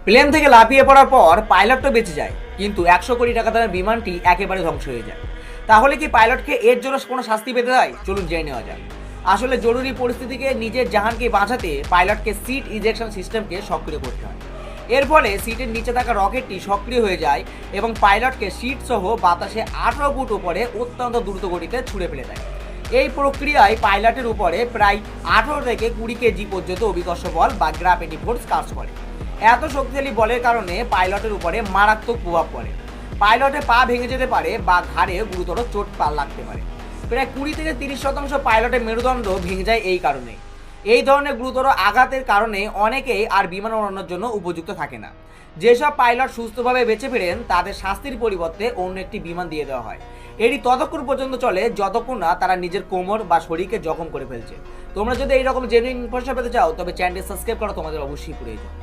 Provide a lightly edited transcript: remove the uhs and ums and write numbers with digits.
Plane থেকে লাফিয়ে পড়ার পর পাইলট তো বেঁচে যায়, কিন্তু 100 কোটি টাকা দামের বিমানটি একেবারে ধ্বংস হয়ে যায়। তাহলে কি পাইলটকে এর জন্য কোনো শাস্তি পেতে হয়? চলুন জেনে নেওয়া যাক। আসলে জরুরি পরিস্থিতিকে নিজের জাহানকে বাঁচাতে পাইলটকে সিট ইজেকশন সিস্টেমকে সক্রিয় করতে হয়। এর ফলে সিটের নিচে থাকা রকেটটি সক্রিয় হয়ে যায় এবং পাইলটকে সিট সহ বাতাসে 18 ফুট উপরে অত্যন্ত দ্রুত গতিতে ছুঁড়ে ফেলে দেয়। এই প্রক্রিয়ায় পাইলটের উপরে প্রায় 18 থেকে 20 কেজি পর্যন্ত অভিকর্ষ বল বা গ্র্যাভিটি ফোর্স কাজ করে। এত শক্তিশালী বলের কারণে পাইলটের উপরে মারাত্মক প্রভাব পড়ে। পাইলটের পা ভেঙে যেতে পারে বা ঘাড়ে গুরুতর চোট লাগতে পারে। প্রায় 20 থেকে 30% পাইলটের মেরুদণ্ড ভেঙে যায় এই কারণে। এই ধরনের গুরুতর আঘাতের কারণে অনেকেই আর বিমান ওড়ানোর জন্য উপযুক্ত থাকে না। যেসব পাইলট সুস্থভাবে বেঁচে ফেরেন তাদের শাস্তির পরিবর্তে অন্য একটি বিমান দিয়ে দেওয়া হয়। এটি ততক্ষণ পর্যন্ত চলে যতক্ষণ না তারা নিজের কোমর বা শরীরকে জখম করে ফেলছে। তোমরা যদি এইরকম জেনুইন ইনফরমেশন পেতে চাও তবে চ্যানেলটি সাবস্ক্রাইব করা তোমাদের অবশ্যই প্রয়োজন।